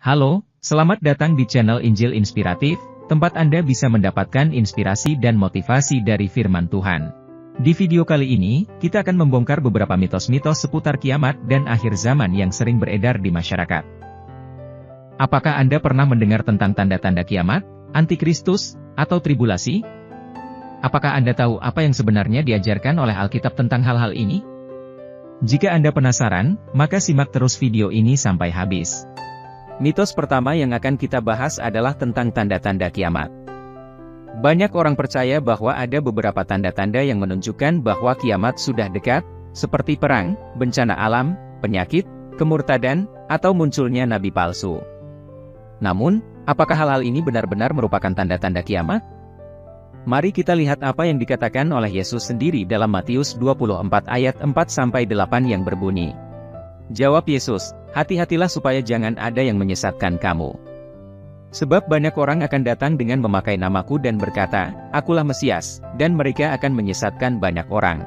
Halo, selamat datang di channel Injil Inspiratif, tempat Anda bisa mendapatkan inspirasi dan motivasi dari firman Tuhan. Di video kali ini, kita akan membongkar beberapa mitos-mitos seputar kiamat dan akhir zaman yang sering beredar di masyarakat. Apakah Anda pernah mendengar tentang tanda-tanda kiamat, antikristus, atau tribulasi? Apakah Anda tahu apa yang sebenarnya diajarkan oleh Alkitab tentang hal-hal ini? Jika Anda penasaran, maka simak terus video ini sampai habis. Mitos pertama yang akan kita bahas adalah tentang tanda-tanda kiamat. Banyak orang percaya bahwa ada beberapa tanda-tanda yang menunjukkan bahwa kiamat sudah dekat, seperti perang, bencana alam, penyakit, kemurtadan, atau munculnya nabi palsu. Namun, apakah hal-hal ini benar-benar merupakan tanda-tanda kiamat? Mari kita lihat apa yang dikatakan oleh Yesus sendiri dalam Matius 24 ayat 4-8 yang berbunyi. Jawab Yesus, hati-hatilah supaya jangan ada yang menyesatkan kamu. Sebab banyak orang akan datang dengan memakai namaku dan berkata, Akulah Mesias, dan mereka akan menyesatkan banyak orang.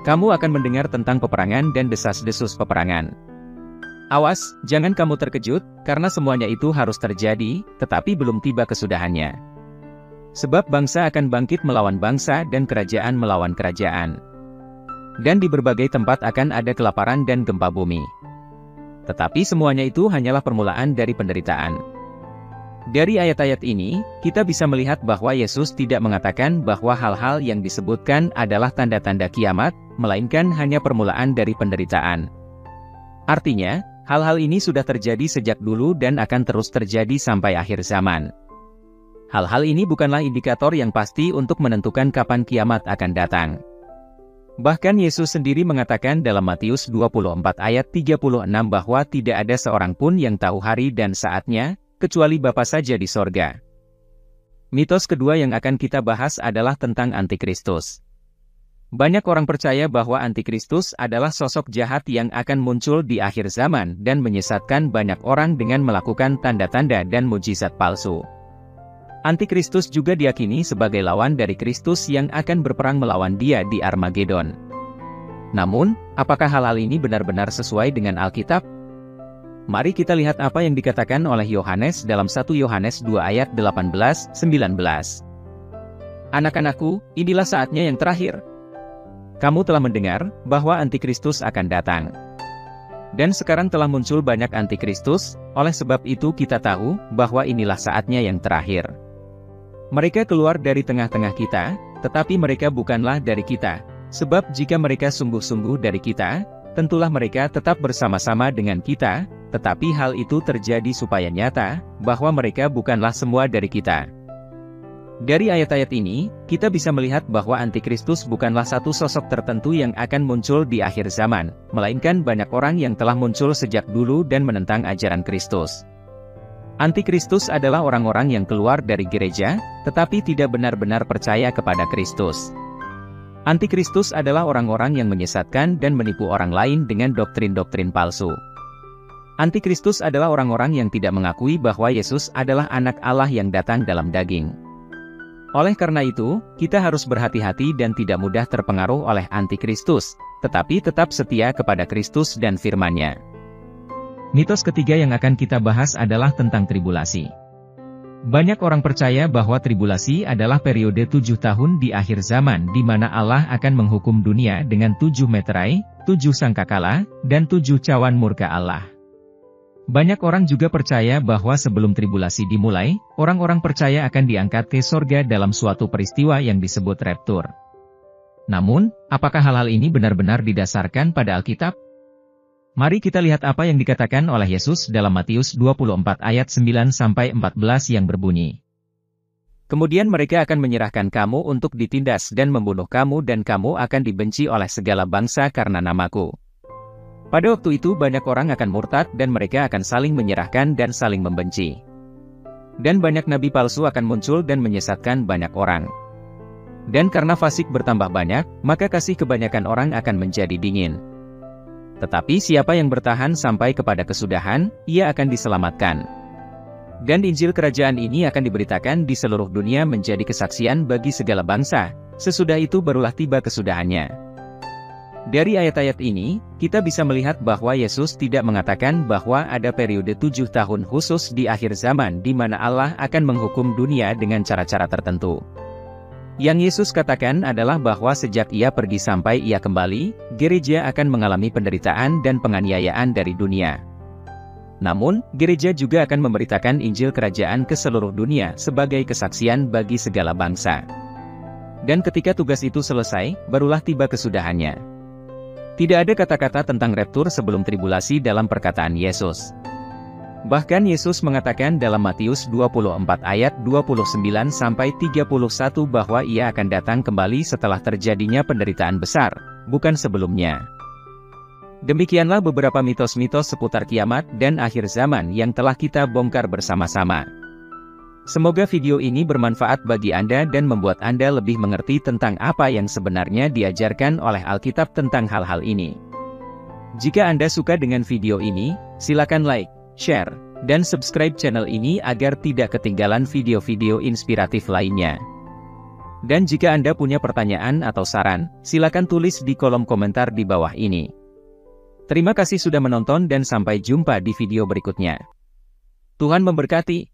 Kamu akan mendengar tentang peperangan dan desas-desus peperangan. Awas, jangan kamu terkejut, karena semuanya itu harus terjadi, tetapi belum tiba kesudahannya. Sebab bangsa akan bangkit melawan bangsa dan kerajaan melawan kerajaan. Dan di berbagai tempat akan ada kelaparan dan gempa bumi. Tetapi semuanya itu hanyalah permulaan dari penderitaan. Dari ayat-ayat ini, kita bisa melihat bahwa Yesus tidak mengatakan bahwa hal-hal yang disebutkan adalah tanda-tanda kiamat, melainkan hanya permulaan dari penderitaan. Artinya, hal-hal ini sudah terjadi sejak dulu dan akan terus terjadi sampai akhir zaman. Hal-hal ini bukanlah indikator yang pasti untuk menentukan kapan kiamat akan datang. Bahkan Yesus sendiri mengatakan dalam Matius 24 ayat 36 bahwa tidak ada seorang pun yang tahu hari dan saatnya, kecuali Bapa saja di sorga. Mitos kedua yang akan kita bahas adalah tentang antikristus. Banyak orang percaya bahwa antikristus adalah sosok jahat yang akan muncul di akhir zaman dan menyesatkan banyak orang dengan melakukan tanda-tanda dan mujizat palsu. Antikristus juga diyakini sebagai lawan dari Kristus yang akan berperang melawan dia di Armageddon. Namun, apakah hal-hal ini benar-benar sesuai dengan Alkitab? Mari kita lihat apa yang dikatakan oleh Yohanes dalam 1 Yohanes 2 ayat 18-19. Anak-anakku, inilah saatnya yang terakhir. Kamu telah mendengar bahwa Antikristus akan datang. Dan sekarang telah muncul banyak Antikristus, oleh sebab itu kita tahu bahwa inilah saatnya yang terakhir. Mereka keluar dari tengah-tengah kita, tetapi mereka bukanlah dari kita. Sebab jika mereka sungguh-sungguh dari kita, tentulah mereka tetap bersama-sama dengan kita, tetapi hal itu terjadi supaya nyata, bahwa mereka bukanlah semua dari kita. Dari ayat-ayat ini, kita bisa melihat bahwa Antikristus bukanlah satu sosok tertentu yang akan muncul di akhir zaman, melainkan banyak orang yang telah muncul sejak dulu dan menentang ajaran Kristus. Antikristus adalah orang-orang yang keluar dari gereja, tetapi tidak benar-benar percaya kepada Kristus. Antikristus adalah orang-orang yang menyesatkan dan menipu orang lain dengan doktrin-doktrin palsu. Antikristus adalah orang-orang yang tidak mengakui bahwa Yesus adalah anak Allah yang datang dalam daging. Oleh karena itu, kita harus berhati-hati dan tidak mudah terpengaruh oleh Antikristus, tetapi tetap setia kepada Kristus dan firman-Nya. Mitos ketiga yang akan kita bahas adalah tentang tribulasi. Banyak orang percaya bahwa tribulasi adalah periode 7 tahun di akhir zaman di mana Allah akan menghukum dunia dengan 7 meterai, 7 sangkakala, dan 7 cawan murka Allah. Banyak orang juga percaya bahwa sebelum tribulasi dimulai, orang-orang percaya akan diangkat ke sorga dalam suatu peristiwa yang disebut raptur. Namun, apakah hal-hal ini benar-benar didasarkan pada Alkitab? Mari kita lihat apa yang dikatakan oleh Yesus dalam Matius 24 ayat 9-14 yang berbunyi. Kemudian mereka akan menyerahkan kamu untuk ditindas dan membunuh kamu dan kamu akan dibenci oleh segala bangsa karena namaku. Pada waktu itu banyak orang akan murtad dan mereka akan saling menyerahkan dan saling membenci. Dan banyak nabi palsu akan muncul dan menyesatkan banyak orang. Dan karena fasik bertambah banyak, maka kasih kebanyakan orang akan menjadi dingin. Tetapi siapa yang bertahan sampai kepada kesudahan, ia akan diselamatkan. Dan Injil Kerajaan ini akan diberitakan di seluruh dunia menjadi kesaksian bagi segala bangsa, sesudah itu barulah tiba kesudahannya. Dari ayat-ayat ini, kita bisa melihat bahwa Yesus tidak mengatakan bahwa ada periode 7 tahun khusus di akhir zaman di mana Allah akan menghukum dunia dengan cara-cara tertentu. Yang Yesus katakan adalah bahwa sejak Ia pergi sampai Ia kembali, gereja akan mengalami penderitaan dan penganiayaan dari dunia. Namun, gereja juga akan memberitakan Injil Kerajaan ke seluruh dunia sebagai kesaksian bagi segala bangsa. Dan ketika tugas itu selesai, barulah tiba kesudahannya. Tidak ada kata-kata tentang raptur sebelum tribulasi dalam perkataan Yesus. Bahkan Yesus mengatakan dalam Matius 24 ayat 29-31 bahwa Ia akan datang kembali setelah terjadinya penderitaan besar, bukan sebelumnya. Demikianlah beberapa mitos-mitos seputar kiamat dan akhir zaman yang telah kita bongkar bersama-sama. Semoga video ini bermanfaat bagi Anda dan membuat Anda lebih mengerti tentang apa yang sebenarnya diajarkan oleh Alkitab tentang hal-hal ini. Jika Anda suka dengan video ini, silakan like, share, dan subscribe channel ini agar tidak ketinggalan video-video inspiratif lainnya. Dan jika Anda punya pertanyaan atau saran, silakan tulis di kolom komentar di bawah ini. Terima kasih sudah menonton dan sampai jumpa di video berikutnya. Tuhan memberkati.